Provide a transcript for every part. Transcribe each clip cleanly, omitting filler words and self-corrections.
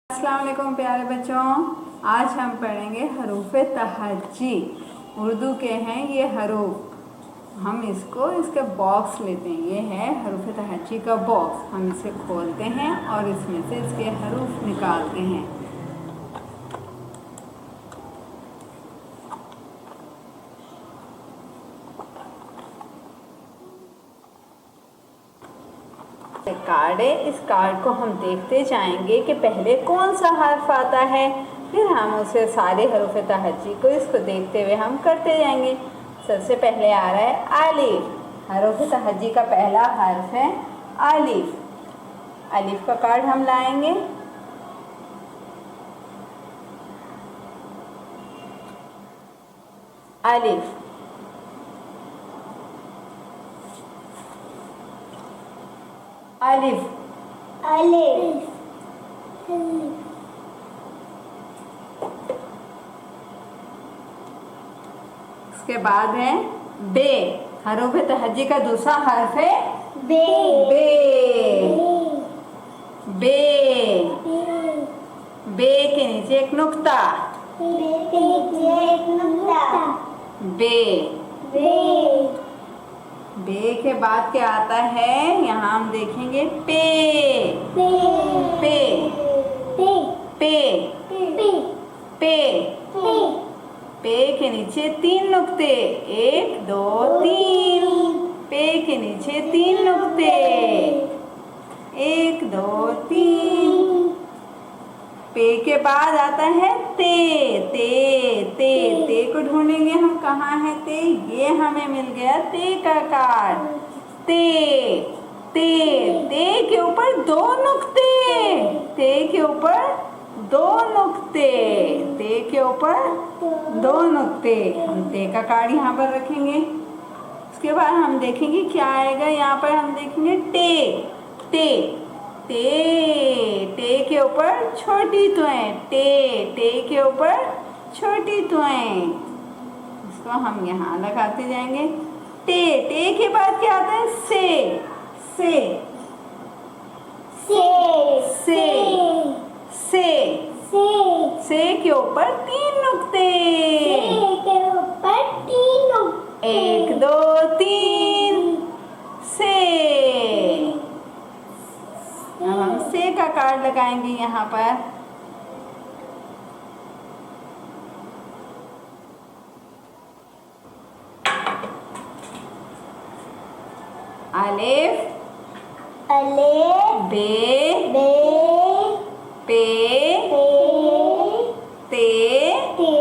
अस्सलाम वालेकुम प्यारे बच्चों। आज हम पढ़ेंगे हरूफ़े तहज्जी। उर्दू के हैं ये हरूफ। हम इसके बॉक्स लेते हैं। ये है हरूफ़े तहज्जी का बॉक्स। हम इसे खोलते हैं और इसमें से इसके हरूफ निकालते हैं। कार्ड है, इस कार्ड को हम देखते जाएंगे कि पहले कौन सा हर्फ आता है, फिर हम उसे सारे हरूफ़े तहज्जी को इसको देखते हुए हम करते जाएंगे। सबसे पहले आ रहा है अलिफ। हरूफ़े तहज्जी का पहला हर्फ है अलिफ। अलिफ का कार्ड हम लाएंगे। अलिफ, अलिफ, अलिफ, इसके बाद है बे। हरूफ़े तहज्जी का दूसरा हर्फ है बे, बे। बे, बे के नीचे एक नुक्ता। बे के नीचे एक नुक्ता। बे, बे, बे के बाद क्या आता है, यहाँ हम देखेंगे पे। पे, पे, पे, पे, पे, पे, पे, पे के नीचे तीन नुक्ते, एक दो तीन। पे के नीचे तीन नुक्ते, एक दो तीन। पे के बाद आता है ते। ते, ते, ते को ढूंढेंगे हम, कहाँ है ते। ये हमें मिल गया ते का कार्ड। ते, ते, ते के ऊपर दो नुक्ते। ते के ऊपर दो नुक्ते, ते के ऊपर दो नुक्ते। हम ते का कार्ड यहाँ पर रखेंगे। उसके बाद हम देखेंगे क्या आएगा। यहाँ पर हम देखेंगे टे। टे, टे, टे के ऊपर छोटी तुएं। टे, टे के ऊपर छोटी तुएं। इसको हम यहाँ लगाते जाएंगे। टे, टे के बाद क्या आता है से। से, से, से, से, से, से के ऊपर तीन नुक्ते। के ऊपर तीन नुक्ते। एक दो तीन से। अब हम से का कार्ड लगाएंगे यहाँ पर। अलिफ, अलिफ, बे, बे, पे, पे, ते, ते,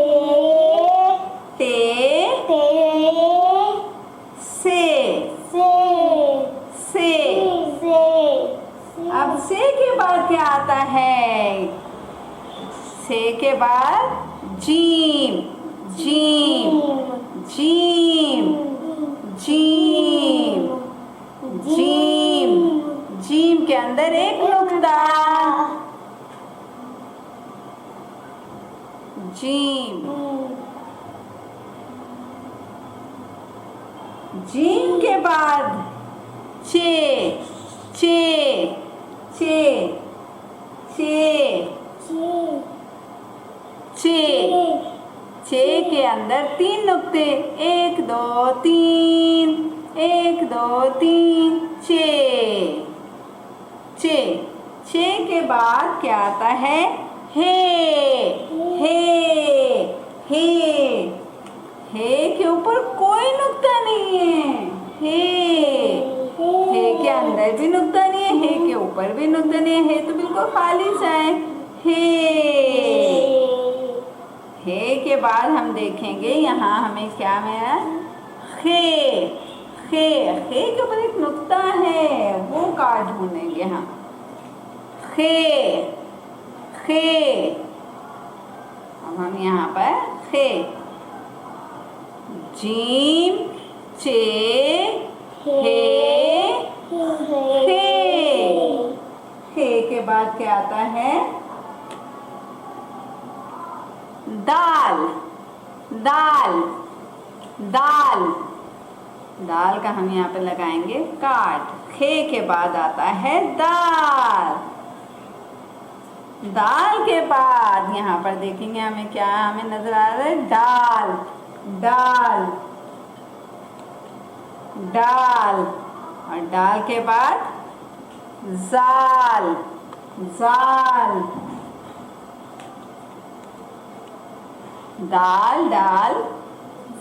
ते, ते, से, से, से। से, अब से के बाद क्या आता है, से के बाद gym. Gym, gym, gym, gym, gym के अंदर एक नुक्ता। जीम, जीम के बाद चे। चे, चे, चे, चे, चे के अंदर तीन नुक्ते, एक दो तीन, एक दो तीन। चे, चे, चे के बाद क्या आता है हे। हे, हे, हे के ऊपर कोई नुक्ता नहीं है। हे के अंदर भी नुक्ता नहीं है, हे के ऊपर भी नुक्ता नहीं है। हे तो बिल्कुल खाली सा है। हे के बाद हम देखेंगे यहाँ हमें क्या मिला, खे। खे, खे के ऊपर एक नुक्ता है, वो कार्ड ढूंढेंगे हम। खे, खे, अब हम यहाँ पर खे। जीम, चे, हे, खे। खे के बाद क्या आता है, दाल। दाल, दाल, दाल का हम यहाँ पे लगाएंगे कार्ड। खे के बाद आता है दाल। दाल के बाद यहाँ पर देखेंगे हमें क्या हमें नजर आ रहा है, दाल, दाल, दाल, और दाल के बाद जाल, जाल, दाल, दाल,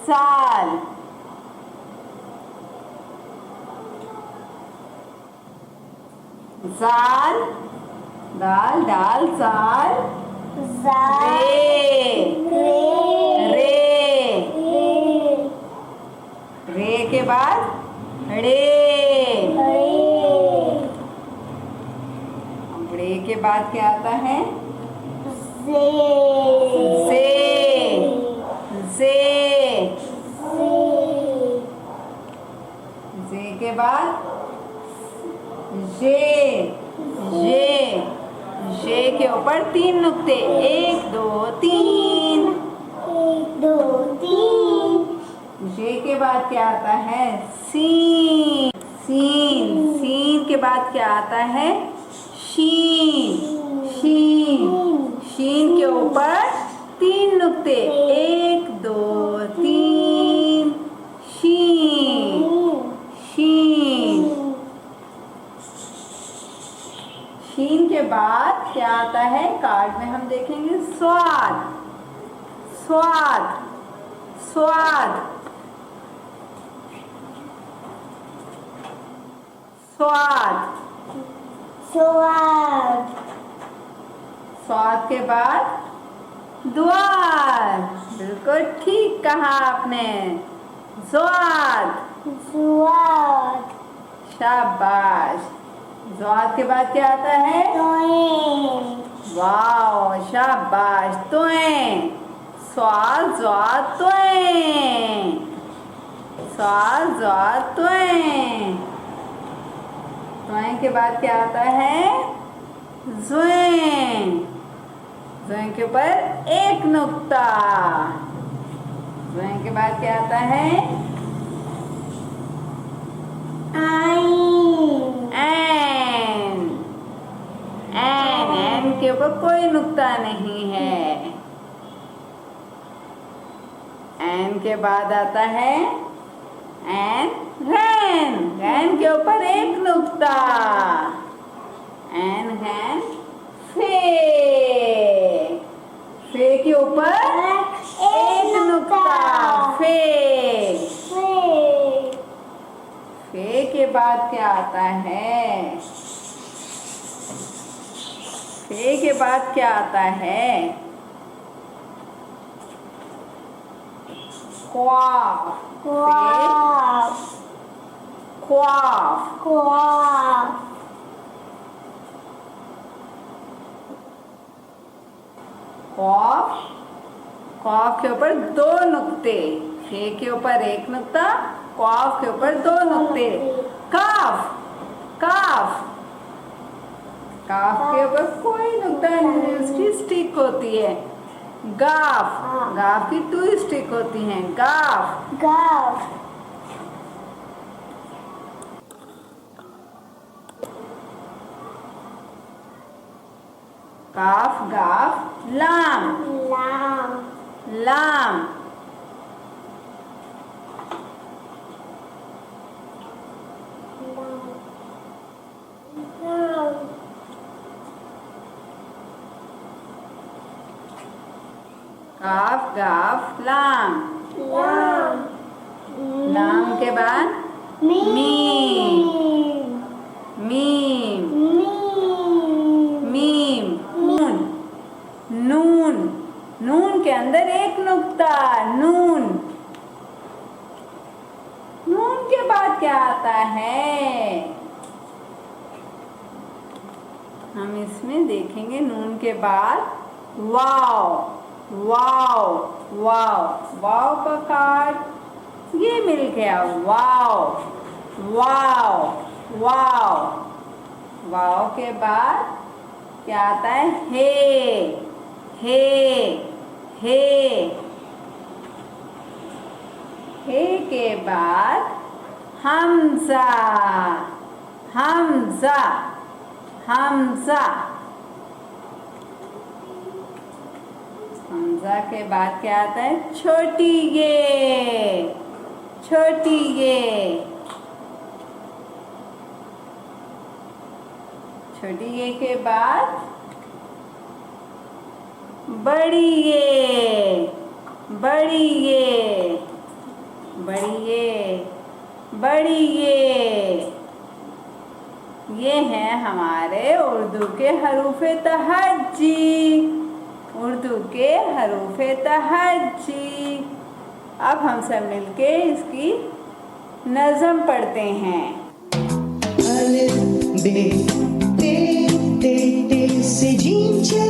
जाल, जाल, दाल, दाल, जाल, रे, रे के बाद रे, रे के बाद क्या आता है, जे, जे के बाद जे के ऊपर 3 नुक्ते, 1 2 3, 1 2 3, जे के बाद क्या आता है, सीन, सीन, सीन के बाद क्या आता है, शीन, शीन, शीन के ऊपर 3 नुक्ते, 1 2 3, शीन, शीन, शीन के बाद क्या आता है, कार्ड में हम देखेंगे स्वाद, स्वाद, स्वाद, स्वाद, स्वाद, स्वाद के बाद द्वार, बिल्कुल ठीक कहा आपने, स्वाद, स्वाद, शाबाश। स्वाद के बाद क्या आता है, वाह, शाबाश, त्वं, स्वाद, स्वाद, त्वं, स्वाद, स्वाद, त्वं, त्वं के बाद क्या आता है, ज्वें, ज्वें के ऊपर 1 नुक्ता, ज्वें के बाद क्या आता है, एन के ऊपर कोई नुक्ता नहीं है, एन के बाद आता है एन, रैन, रैन के ऊपर 1 नुक्ता, एन है फे, फे के ऊपर 1 नुक्ता, फे, फे के बाद क्या आता है, फे के बाद क्या आता है, ख्वाफ, ख्वाफ, ख्वाफ, ख्वाफ, ख्वाफ, ख्वाफ के ऊपर 2 नुक्ते, फे के ऊपर 1 नुक्ता, ख्वाफ के ऊपर 2 नुक्ते, काफ, काफ, काफ के ऊपर कोई नुक्ता नहीं, उसकी स्टिक होती है, गाफ, गाफ की 2 स्टिक होती हैं, गाफ, गाफ, काफ, गाफ, लाम, लाम, लाम, काफ, गाफ, लाम, लाम, लाम के बाद मीम, मीम, मीम, नून, नून, नून के अंदर 1 नुक्ता, नून, नून के बाद क्या आता है, हम इसमें देखेंगे नून के बाद वाव, वाव, वाव, वाव का कार्ड ये मिल गया, वाव, वाव, वाव, वाव के बाद क्या आता है, हे, हे, हे, हे के बाद हमजा, हमजा, हमजा, हमजा के बाद क्या आता है? छोटी ये, छोटी ये। छोटी ये के बाद बड़ी ये, बड़ी ये, बड़ी ये, बड़ी ये। ये हैं हमारे उर्दू के हरूफे तहज्जी, उर्दू के हरूफे तहज्जी। अब हम सब मिलके इसकी नज़म पढ़ते हैं। अलिफ बे ते ते ते से जीम चे